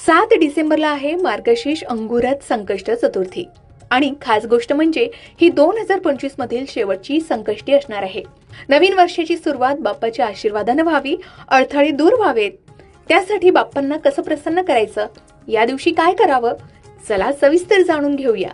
7 डिसेंबरला आहे मार्गशीर्ष अंगुरथ संकष्ट चतुर्थी आणि खास गोष्ट म्हणजे ही 2025 मधील शेवटची संकष्टी असणार आहे। नवीन वर्षाची सुरुवात बाप्पाच्या आशीर्वादाने व्हावी, अडथळे दूर व्हावेत, त्यासाठी बाप्पांना कसं प्रसन्न करायचं, या दिवशी काय करावं, चला सविस्तर जाणून घेऊया।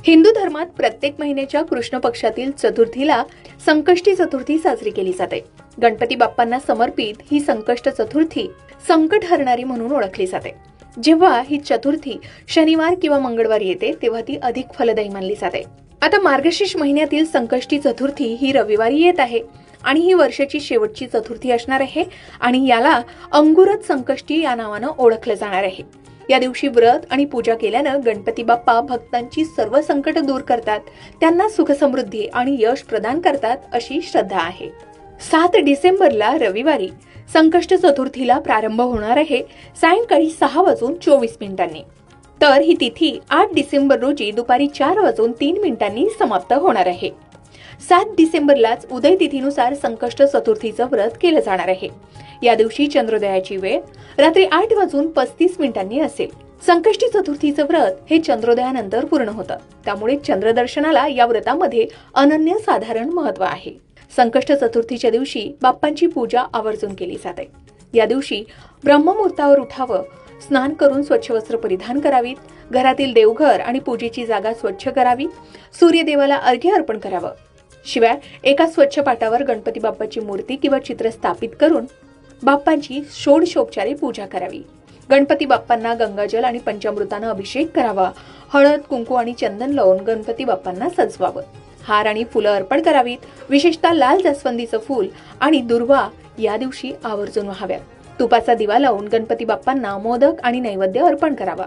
हिंदू धर्मात प्रत्येक महिन्याच्या कृष्ण पक्षातील चतुर्थीला संकष्टी चतुर्थी साजरी केली जाते। गणपती बाप्पांना समर्पित ही संकष्ट चतुर्थी संकट हरणारी म्हणून ओळखली जाते। जेव्हा ही चतुर्थी शनिवार किंवा मंगळवार येते तेव्हा ती अधिक फलदायी मानली जाते। आता मार्गशीर्ष महिन्यातील संकष्टी चतुर्थी ही रविवारी येत आहे आणि ही वर्षाची शेवटची चतुर्थी असणार आहे आणि याला अंगुरथ संकष्टी या नावानं ओळखलं जाणार आहे। या दिवशी व्रत आणि पूजा केल्यानं गणपती बाप्पा भक्तांची सर्व संकट दूर करतात, त्यांना सुख समृद्धी आणि यश प्रदान करतात अशी श्रद्धा आहे। 7 डिसेंबरला रविवारी संकष्ट चतुर्थीला प्रारंभ होणार आहे सायंकाळी 6:24 तर ही तिथी 8 डिसेंबर रोजी दुपारी 4:03 समाप्त होणार आहे। 7 डिसेंबरलाच उदय तिथीनुसार संकष्ट चतुर्थीचं व्रत केलं जाणार आहे। या दिवशी चंद्रोदयाची वेळ रात्री 8:35 असेल। संकष्टी चतुर्थीचं व्रत हे चंद्रोदयानंतर पूर्ण होतं, त्यामुळे चंद्रदर्शनाला या व्रतामध्ये अनन्यसाधारण महत्व आहे। संकष्ट चतुर्थीच्या दिवशी बाप्पांची पूजा आवर्जून केली जाते। या दिवशी ब्रह्ममुहूर्तावर उठावं, स्नान करून स्वच्छ वस्त्र परिधान करावीत, घरातील देवघर आणि पूजेची जागा स्वच्छ करावी, सूर्यदेवाला अर्घ्य अर्पण करावं। शिवाय एका स्वच्छ पाटावर गणपती बाप्पाची मूर्ती किंवा चित्र स्थापित करून बाप्पांची षोडशोपचारे पूजा करावी। गणपती बाप्पांना गंगाजल आणि पंचामृतानं अभिषेक करावा। हळद, कुंकू आणि चंदन लावून गणपती बाप्पांना सजवावं। हार आणि फुलं अर्पण करावीत, विशेषतः लाल जास्वंदीचं फूल आणि दुर्वा या दिवशी आवर्जून व्हाव्यात। तुपाचा दिवा लावून गणपती बाप्पांना मोदक आणि नैवेद्य अर्पण करावा।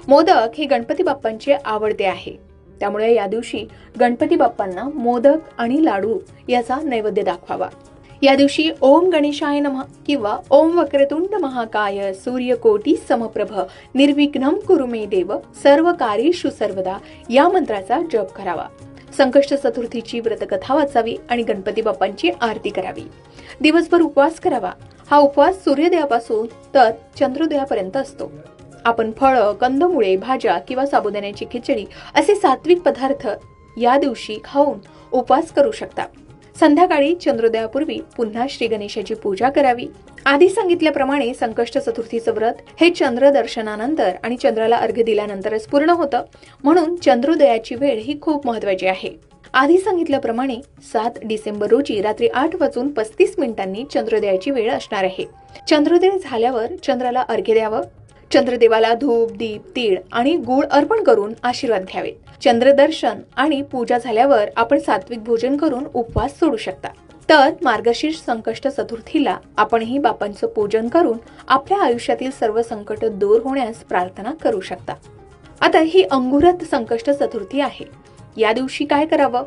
मोदक हे गणपती बाप्पांचे आवडते आहे, त्यामुळे या दिवशी गणपती बाप्पांना मोदक आणि लाडू याचा नैवेद्य दाखवावा। या दिवशी ओम गणेशाय नमः किंवा ओम वक्रतुंड महाकाय सूर्यकोटी समप्रभ निर्विघ्नं कुरु मे देव सर्व कार्येषु सर्वदा या मंत्राचा जप करावा। संकष्ट चतुर्थीची व्रतकथा वाचावी आणि गणपती बाप्पांची आरती करावी। दिवसभर उपवास करावा। हा उपवास सूर्योदयापासून तर चंद्रोदयापर्यंत असतो। आपण फळं, कंदमुळे, भाज्या किंवा साबुदाण्याची खिचडी असे सात्विक पदार्थ या दिवशी खाऊन उपवास करू शकता। संध्याकाळी चंद्रोदयापूर्वी पुन्हा श्री गणेशाची पूजा करावी। आधी सांगितल्याप्रमाणे संकष्ट चतुर्थीचं व्रत हे चंद्र दर्शनानंतर आणि चंद्राला अर्घ्य दिल्यानंतरच पूर्ण होतं, म्हणून चंद्रोदयाची वेळ ही खूप महत्त्वाची आहे। आधी सांगितल्याप्रमाणे 7 डिसेंबर रोजी रात्री 8:35 चंद्रोदयाची वेळ असणार आहे। चंद्रोदय झाल्यावर चंद्राला अर्घ्य द्यावं। चंद्रदेवाला धूप, दीप, तीळ आणि गूळ अर्पण करून आशीर्वाद घ्यावे। चंद्रदर्शन आणि पूजा झाल्यावर आपण सात्विक भोजन करून उपवास सोडू शकता। तर मार्गशीर्ष संकष्ट चतुर्थीला आपणही बाप्पांचं पूजन करून आपल्या आयुष्यातील सर्व संकट दूर होण्यास प्रार्थना करू शकता। आता ही अंगुरथ संकष्ट चतुर्थी आहे, या दिवशी काय करावं,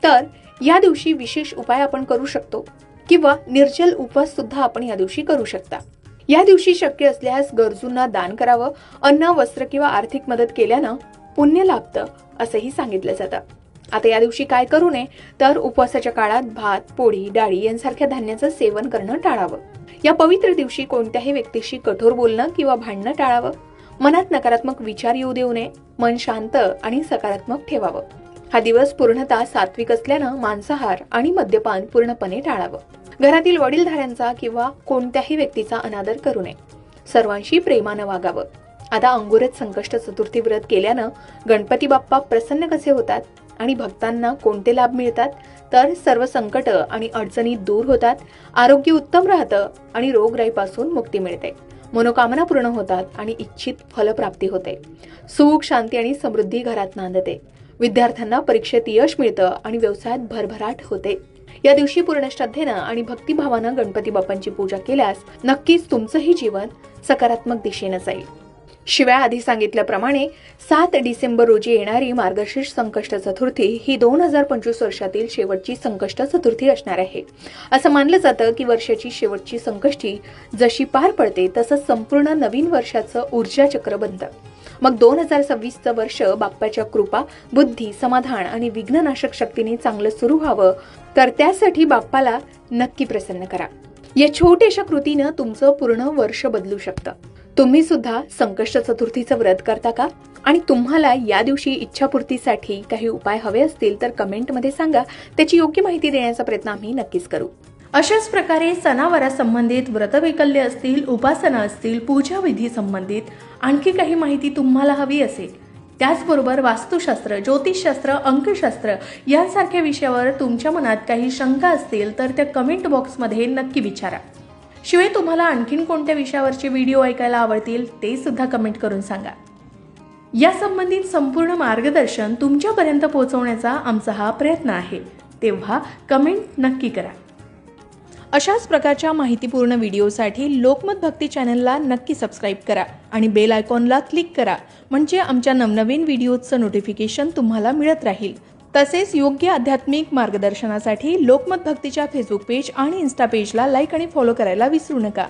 तर या दिवशी विशेष उपाय आपण करू शकतो किंवा निर्जल उपवास सुद्धा आपण या दिवशी करू शकता। या दिवशी शक्य असल्यास गरजूंना दान करावं। अन्न, वस्त्र किंवा आर्थिक मदत केल्यानं पुण्य लाभतं असंही सांगितलं जातं। आता या दिवशी काय करू नये, तर उपवासाच्या काळात भात, पोळी, डाळी यांसारख्या धान्याचं सेवन करणं टाळावं। या पवित्र दिवशी कोणत्याही व्यक्तीशी कठोर बोलणं किंवा भांडणं टाळावं। मनात नकारात्मक विचार येऊ देऊ नये। मन शांत आणि सकारात्मक ठेवावं। हा दिवस पूर्णतः सात्विक असल्यानं मांसाहार आणि मद्यपान पूर्णपणे टाळावं। घरातील वडीलधाऱ्यांचा किंवा कोणत्याही व्यक्तीचा अनादर करू नये। सर्वांशी प्रेमानं वागावं। आता अंगुरथ संकष्ट चतुर्थी व्रत केल्यानं गणपती बाप्पा प्रसन्न कसे होतात आणि भक्तांना कोणते लाभ मिळतात, तर सर्व संकट आणि अडचणी दूर होतात, आरोग्य उत्तम राहतं आणि रोगराईपासून मुक्ती मिळते, मनोकामना पूर्ण होतात आणि इच्छित फलप्राप्ती होते, सुख, शांती आणि समृद्धी घरात नांदते, विद्यार्थ्यांना परीक्षेत यश मिळतं आणि व्यवसायात भरभराट होते। या दिवशी पूर्ण श्रद्धेनं आणि भक्तिभावानं गणपती बाप्पांची पूजा केल्यास नक्कीच तुमचंही जीवन सकारात्मक दिशेनं जाईल। शिवाय आधी सांगितल्याप्रमाणे 7 डिसेंबर रोजी येणारी मार्गशीर्ष संकष्ट चतुर्थी ही 2025 वर्षातील शेवटची संकष्ट चतुर्थी असणार आहे। असं मानलं जातं की वर्षाची शेवटची संकष्टी जशी पार पडते तसंच संपूर्ण नवीन वर्षाचं ऊर्जा चक्र बनतं। मग 2026चं वर्ष बाप्पाच्या कृपा, बुद्धी, समाधान आणि विघ्ननाशक शक्तीने चांगलं सुरू व्हावं, तर त्यासाठी बाप्पाला नक्की प्रसन्न करा। या छोट्याशा कृतीनं तुमचं पूर्ण वर्ष बदलू शकतं। तुम्ही सुद्धा संकष्ट चतुर्थीचं व्रत करता का? आणि तुम्हाला या दिवशी इच्छापूर्तीसाठी काही उपाय हवे असतील तर कमेंटमध्ये सांगा. त्याची योग्य माहिती देण्याचा प्रयत्न आम्ही नक्कीच करू. अशाच प्रकारे सणावारा संबंधित व्रतवैकल्य असतील, उपासना असतील, पूजाविधी संबंधित आणखी काही माहिती तुम्हाला हवी असेल, त्याचबरोबर वास्तुशास्त्र, ज्योतिषशास्त्र, अंकशास्त्र यांसारख्या विषयावर तुमच्या मनात काही शंका असतील तर त्या कमेंट बॉक्समध्ये नक्की विचारा. शिवाय तुम्हाला आणखीन कोणत्या विषयावरचे व्हिडिओ ऐकायला आवडतील ते सुद्धा कमेंट करून सांगा. या संबंधित संपूर्ण मार्गदर्शन तुमच्यापर्यंत पोहोचवण्याचा आमचा हा प्रयत्न आहे, तेव्हा कमेंट नक्की करा. अशाच प्रकारच्या माहितीपूर्ण व्हिडिओसाठी लोकमत भक्ती चॅनलला नक्की सबस्क्राईब करा आणि बेल आयकॉनला क्लिक करा, म्हणजे आमच्या नवनवीन व्हिडिओचं नोटिफिकेशन तुम्हाला मिळत राहील. तसेच योग्य आध्यात्मिक मार्गदर्शनासाठी लोकमत भक्तीच्या फेसबुक पेज आणि इन्स्टा पेजला लाईक आणि फॉलो करायला विसरू नका.